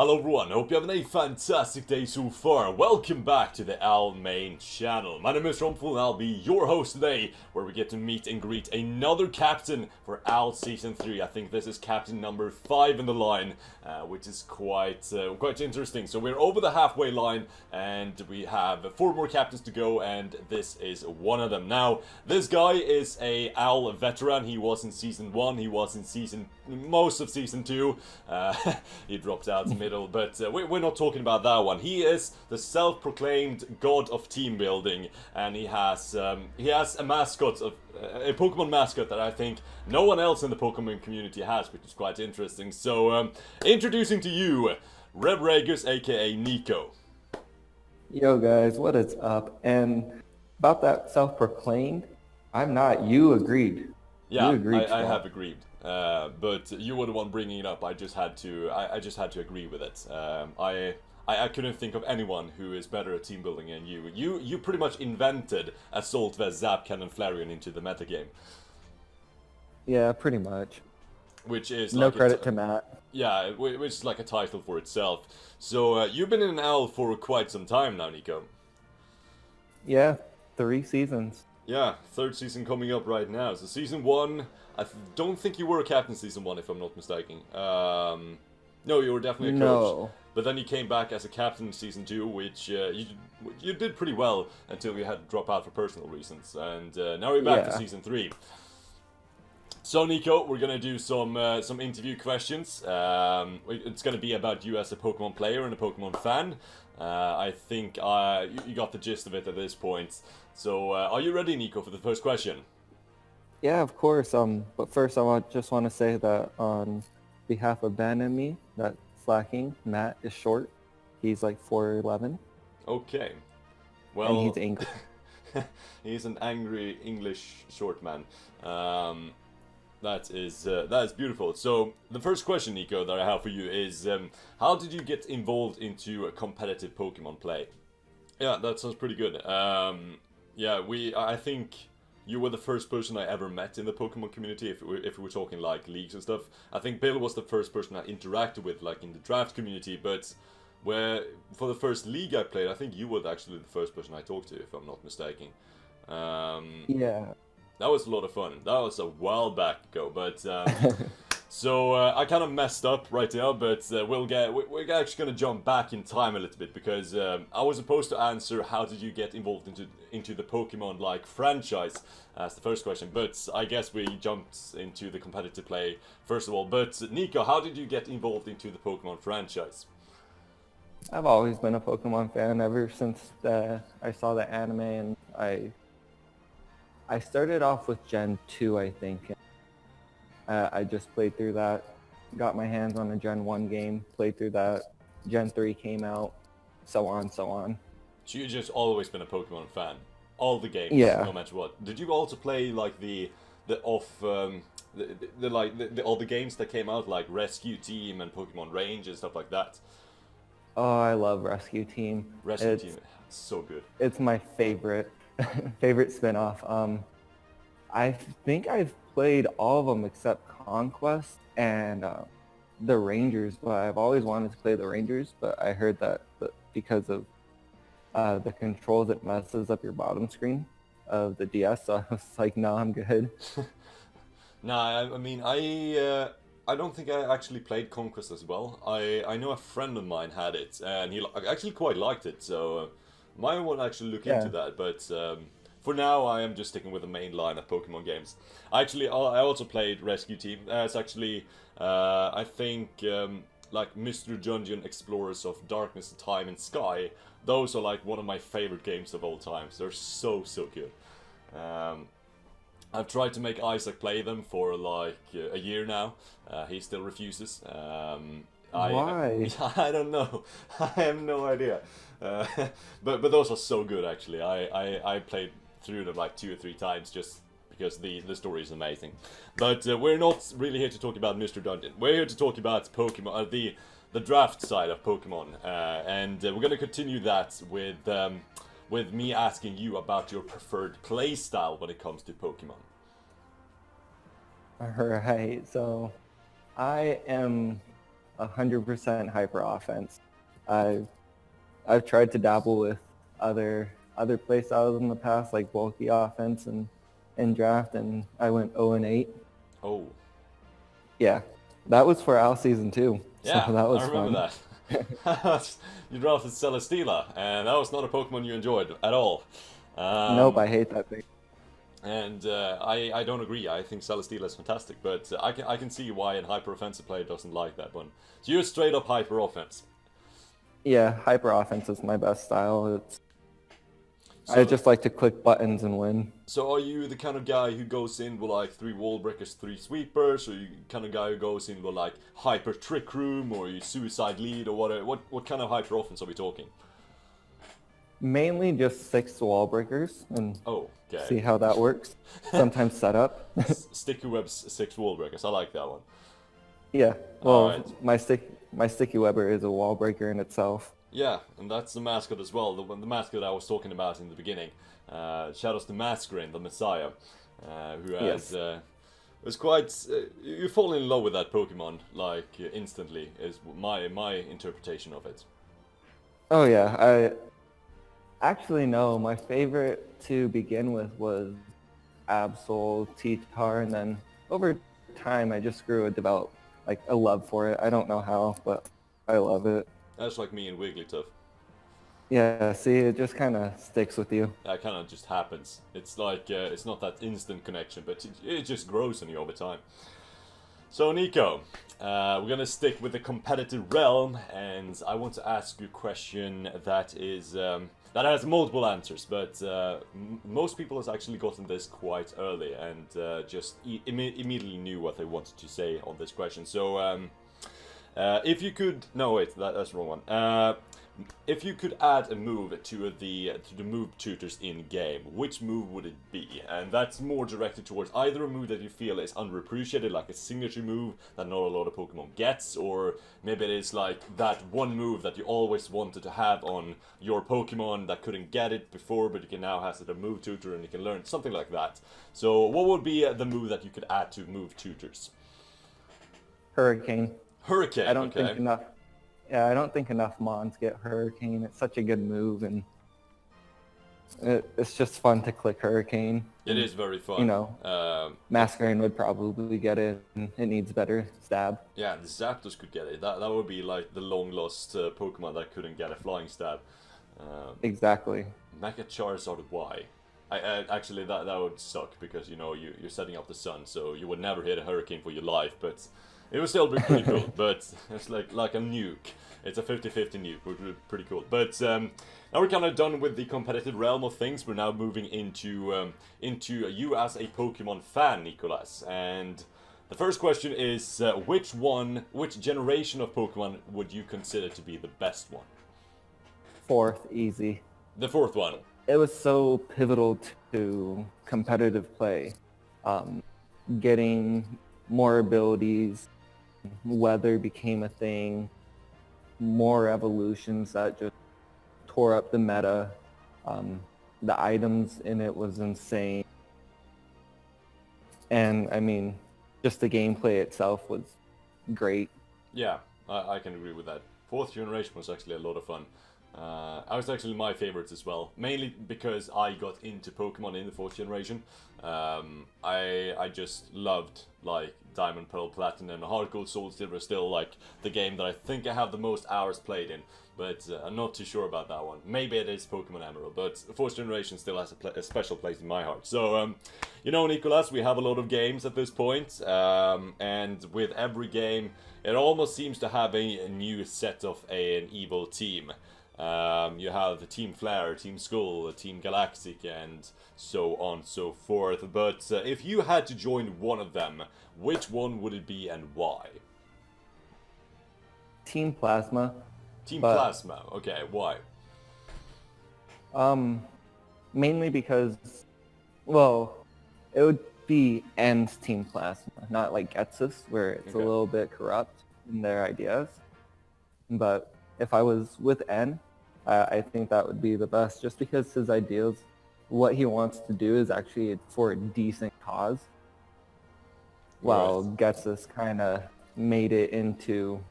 Hello everyone, hope you're having a fantastic day so far. Welcome back to the Owl main channel. My name is Strompfel and I'll be your host today, where we get to meet and greet another captain for Owl Season 3. I think this is captain number 5 in the line, which is quite interesting. So we're over the halfway line and we have 4 more captains to go, and this is one of them. Now, this guy is a Owl veteran. He was in Season 1, he was in most of Season 2. He dropped out in the middle, but we're not talking about that one. He is the self-proclaimed god of team building, and he has a mascot of a Pokemon mascot that I think no one else in the Pokemon community has, which is quite interesting. So, introducing to you, Raeb Ragus, aka Niko. Yo guys, what is up? And about that self-proclaimed, I'm not. You agreed. Yeah, you agreed. I have agreed. But you were the one bringing it up. I just had to agree with it. I couldn't think of anyone who is better at team building than you. You pretty much invented Assault Vest, Zap Cannon, Flareon into the metagame. Yeah, pretty much. Which is no like credit to Matt. Yeah, which is like a title for itself. So you've been in an Owl for quite some time now, Niko. Yeah, 3 seasons. Yeah, 3rd season coming up right now. So Season 1, I don't think you were a captain Season 1, if I'm not mistaken. No, you were definitely a coach. No. But then you came back as a captain in Season 2, which you did pretty well until you had to drop out for personal reasons. And now we're back to Season 3. So Niko, we're gonna do some interview questions. It's gonna be about you as a Pokemon player and a Pokemon fan. I think you got the gist of it at this point. So, are you ready, Niko, for the first question? Yeah, of course. But first, just want to say that on behalf of Ben and me, that slacking, Matt is short. He's like 4'11". Okay. Well, and he's angry. He's an angry English short man. That is beautiful. So the first question, Niko, that I have for you is, how did you get involved into a competitive Pokemon play? Yeah, that sounds pretty good. Yeah, I think you were the first person I ever met in the Pokemon community, if we were talking like leagues and stuff. I think Bill was the first person I interacted with, like in the draft community, but for the first league I played, I think you were actually the first person I talked to, if I'm not mistaken. Yeah. That was a lot of fun. That was a while back ago, but so I kind of messed up right now. But we're actually gonna jump back in time a little bit, because I was supposed to answer how did you get involved into the Pokemon like franchise as the first question, but I guess we jumped into the competitive play first of all. But Niko, how did you get involved into the Pokemon franchise? I've always been a Pokemon fan ever since I saw the anime, and I started off with Gen 2, I think. I just played through that, got my hands on a Gen 1 game, played through that. Gen 3 came out, so on, so on. So you've just always been a Pokemon fan? All the games, yeah. No matter what. Did you also play like all the games that came out, like Rescue Team and Pokemon Range and stuff like that? Oh, I love Rescue Team. Rescue Team, so good. It's my favorite spin-off. I think I've played all of them except Conquest and the Rangers, but I've always wanted to play the Rangers, but I heard that because of the controls, it messes up your bottom screen of the DS, so I was like, no, I'm good. Nah, I mean, I don't think I actually played Conquest as well. I know a friend of mine had it, and he actually quite liked it, so might want to actually look into that, but for now I am just sticking with the main line of Pokemon games. I also played Rescue Team. It's actually, I think, like Mr. Dungeon Explorers of Darkness, Time, and Sky. Those are like one of my favorite games of all time. They're so good. I've tried to make Isaac play them for like a year now. He still refuses. Why? I don't know. I have no idea. But those are so good, actually. I played through them like 2 or 3 times just because the story is amazing. But we're not really here to talk about Mr. Dungeon. We're here to talk about Pokemon, the draft side of Pokemon, and we're gonna continue that with me asking you about your preferred playstyle when it comes to Pokemon. Alright, so I am 100% hyper offense. I've tried to dabble with other play styles in the past, like bulky offense and draft, and I went 0-8. Oh. Yeah, that was for Al season 2. Yeah, so that was I remember fun. that. You drafted Celesteela, and that was not a Pokemon you enjoyed at all. Nope, I hate that thing. And I don't agree. I think Celesteela is fantastic, but I can see why a hyper offensive player doesn't like that one. So you're straight up hyper offense. Yeah, hyper offense is my best style. So, I just like to click buttons and win. So are you the kind of guy who goes in with like 3 wall breakers, 3 sweepers, or you kind of guy who goes in with like hyper trick room, or you suicide lead, or what kind of hyper offense are we talking? Mainly just 6 wall breakers and Okay. see how that works. Sometimes set up. Sticky webs, 6 wall breakers. I like that one. Yeah. Well, Alright. my sticky webber is a wall breaker in itself. Yeah, and that's the mascot as well. The mascot I was talking about in the beginning. Shadows the Masquerade, the Messiah, who has was quite. You fall in love with that Pokemon like instantly. Is my interpretation of it. Oh yeah, I actually no. My favorite to begin with was Absol, T-Tar, and then over time I just grew to develop like a love for it. I don't know how, but I love it. That's like me and Wigglytuff. Yeah, see, it just kind of sticks with you. That kind of just happens. It's like it's not that instant connection, but it just grows on you over time. So Niko, we're gonna stick with the competitive realm, and I want to ask you a question that is that has multiple answers, but most people has actually gotten this quite early and just immediately knew what they wanted to say on this question. So if you could, no wait, that's the wrong one. If you could add a move to the move tutors in game, which move would it be? And that's more directed towards either a move that you feel is underappreciated, like a signature move that not a lot of Pokemon gets, or maybe it is like that one move that you always wanted to have on your Pokemon that couldn't get it before, but you can now have it a move tutor and you can learn something like that. So what would be the move that you could add to move tutors? Hurricane. Hurricane. I don't think enough. Yeah, I don't think enough Mons get Hurricane. It's such a good move, and it's just fun to click Hurricane. It is very fun. You know, Masquerade would probably get it, and it needs better stab. Yeah, the Zapdos could get it. That would be like the long-lost Pokemon that couldn't get a flying stab. Exactly. Mega Charizard Y. Actually, that would suck, because, you know, you're setting up the sun, so you would never hit a Hurricane for your life, but it would still be pretty cool. But it's like a nuke. It's a 50-50 nuke, which would be pretty cool. But now we're kind of done with the competitive realm of things. We're now moving into you as a Pokemon fan, Nicholas. And the first question is, which generation of Pokemon would you consider to be the best one? 4th, easy. The 4th one. It was so pivotal to competitive play. Getting more abilities, weather became a thing, more evolutions that just tore up the meta. The items in it was insane. And I mean, just the gameplay itself was great. Yeah, I can agree with that. 4th generation was actually a lot of fun. I was actually my favorites as well, mainly because I got into Pokemon in the 4th generation. I just loved like Diamond, Pearl, Platinum, Heart Gold, Soul Silver. Still like the game that I think I have the most hours played in, but I'm not too sure about that one. Maybe it is Pokemon Emerald, but 4th generation still has a special place in my heart. So you know, Nicholas, we have a lot of games at this point, and with every game it almost seems to have a new set of an evil team. You have Team Flare, Team Skull, Team Galactic, and so on so forth. But if you had to join one of them, which one would it be and why? Team Plasma. Team Plasma. Okay, why? Mainly because, well, it would be N's Team Plasma, not like Gets's, where it's a little bit corrupt in their ideas. But if I was with N, I think that would be the best, just because his ideas, what he wants to do is actually for a decent cause. While Gets's kind of made it into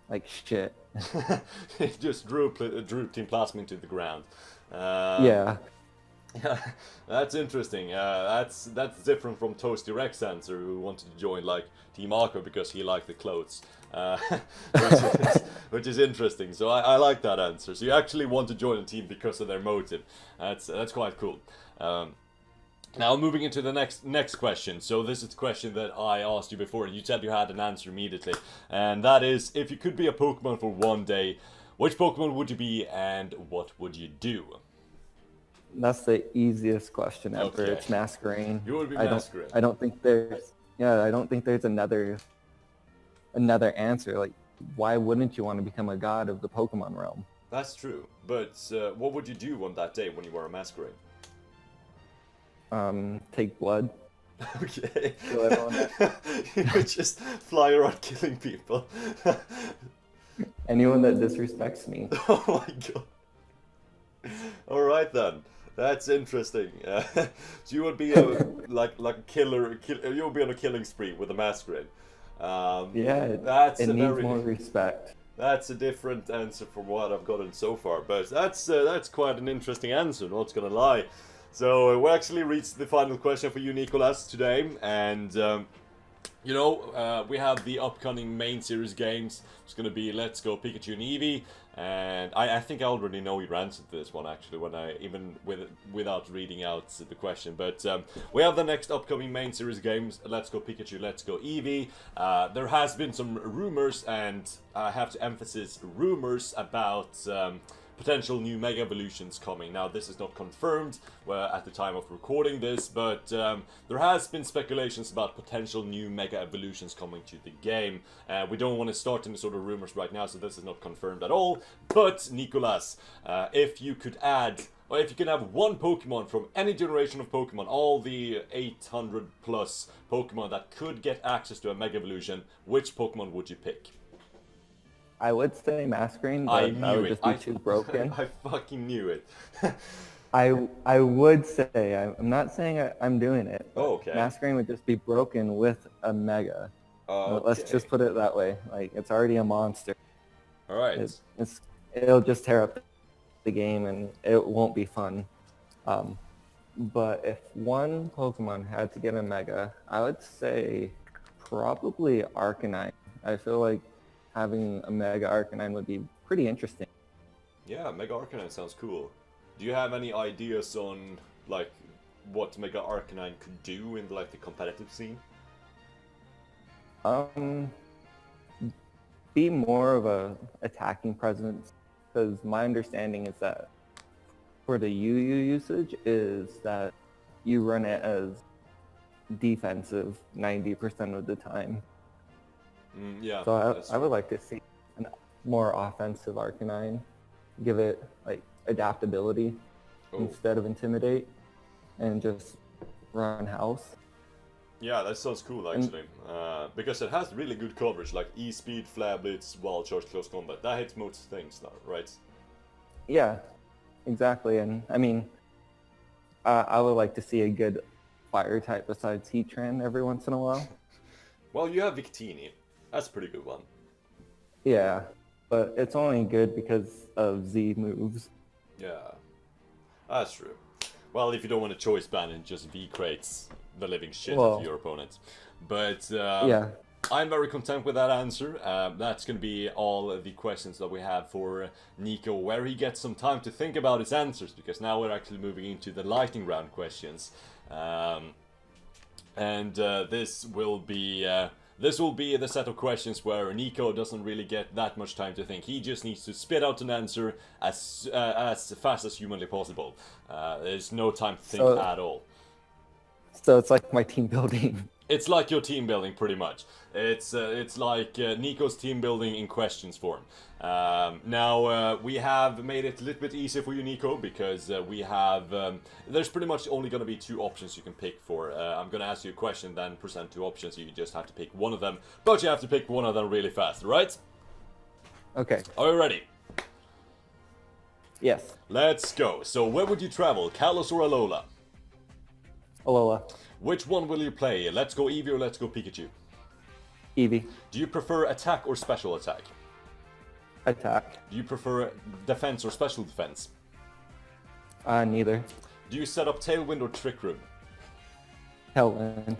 like shit. He just drew Team Plasma into the ground. Yeah. Yeah, that's interesting. That's different from Toasty Rex Answer, who wanted to join like Team Aqua because he liked the clothes, which is interesting. So I like that answer. So you actually want to join a team because of their motive. That's quite cool. Now moving into the next question. So this is the question that I asked you before, and you said you had an answer immediately, and that is, if you could be a Pokemon for one day, which Pokemon would you be, and what would you do? That's the easiest question ever. Okay. It's Masquerain. You would be Masquerain. I don't think there's another answer. Like, why wouldn't you want to become a god of the Pokemon realm? That's true. But what would you do on that day when you were a Masquerain? Take blood. Okay. Kill everyone. You would just fly around killing people. Anyone that disrespects me. Oh my god. Alright then. That's interesting. So you would be like a killer. You would be on a killing spree with a Masquerain. Yeah, it needs more respect. That's a different answer from what I've gotten so far, but that's quite an interesting answer. Not gonna lie. So we actually reached the final question for you, Nicolas, today, and we have the upcoming main series games. It's gonna be Let's Go Pikachu and Eevee, and I think I already know your answer to this one actually without reading out the question. But we have the next upcoming main series games: Let's Go Pikachu, Let's Go Eevee. There has been some rumors, and I have to emphasize rumors about potential new Mega Evolutions coming. Now, this is not confirmed at the time of recording this, but there has been speculations about potential new Mega Evolutions coming to the game. We don't want to start any sort of rumors right now, so this is not confirmed at all. But, Nicolas, if you could add, or if you could have one Pokemon from any generation of Pokemon, all the 800 plus Pokemon that could get access to a Mega Evolution, which Pokemon would you pick? I would say Masquerain, but that would just be too broken. I fucking knew it. I would say, I'm not saying I'm doing it. Oh, okay. Masquerain would just be broken with a Mega. Okay. Let's just put it that way. Like, it's already a monster. Alright. It'll just tear up the game, and it won't be fun. But if one Pokemon had to get a Mega, I would say probably Arcanine. I feel like having a Mega Arcanine would be pretty interesting. Yeah, Mega Arcanine sounds cool. Do you have any ideas on like what Mega Arcanine could do in like the competitive scene? Be more of a attacking presence, because my understanding is that for the UU usage is that you run it as defensive 90% of the time. Yeah. So I would like to see a more offensive Arcanine, give it like adaptability instead of intimidate, and just run house. Yeah, that sounds cool actually, because it has really good coverage, like E-Speed, Flare Blitz, Wild Charge, Close Combat. That hits most things now, right? Yeah, exactly. And I mean, I would like to see a good fire type besides Heatran every once in a while. Well, you have Victini. That's a pretty good one. Yeah, but it's only good because of Z moves. Yeah, that's true. Well, if you don't want a choice ban and just V-crates the living shit out of your opponents. But yeah, I'm very content with that answer. That's going to be all the questions that we have for Niko, where he gets some time to think about his answers, because now we're actually moving into the lightning round questions. This will be the set of questions where Niko doesn't really get that much time to think. He just needs to spit out an answer as fast as humanly possible. There's no time to think at all. So it's like my team building. It's like your team building, pretty much. It's like Niko's team building in questions form. Now, we have made it a little bit easier for you, Niko, because we have... there's pretty much only going to be 2 options you can pick for. I'm going to ask you a question, then present 2 options. You just have to pick one of them, but you have to pick one of them really fast, right? Okay. Are you ready? Yes. Let's go. So, where would you travel, Kalos or Alola? Alola. Which one will you play? Let's Go Eevee or Let's Go Pikachu? Eevee. Do you prefer attack or special attack? Attack. Do you prefer defense or special defense? Neither. Do you set up Tailwind or Trick Room? Helen.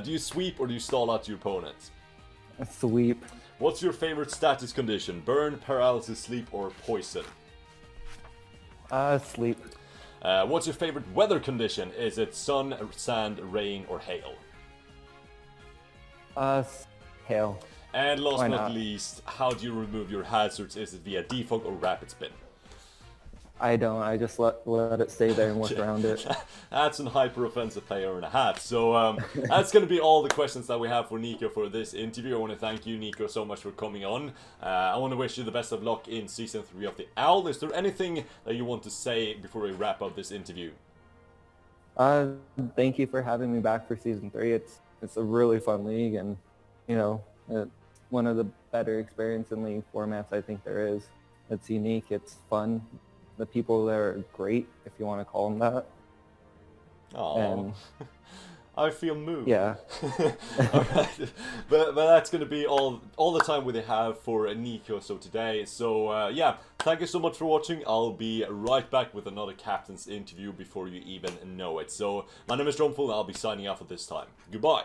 Do you sweep or do you stall out your opponent? Sweep. What's your favorite status condition? Burn, paralysis, sleep, or poison? Sleep. What's your favorite weather condition? Is it sun, sand, rain, or hail? Hail. And last Why but not not? least, how do you remove your hazards? Is it via defog or rapid spin? I don't. I just let it stay there and work around it. That's an hyper-offensive player and a half. So that's going to be all the questions that we have for Niko for this interview. I want to thank you, Niko, so much for coming on. I want to wish you the best of luck in Season 3 of the Owl. Is there anything that you want to say before we wrap up this interview? Thank you for having me back for Season 3. It's a really fun league, and, you know, it's one of the better experience in league formats I think there is. It's unique, it's fun. The people there are great, if you want to call them that. Oh, I feel moved. Yeah. Alright, but that's going to be all the time we have for Niko so today. So yeah, thank you so much for watching. I'll be right back with another captain's interview before you even know it. So my name is Strompfel and I'll be signing off at this time. Goodbye.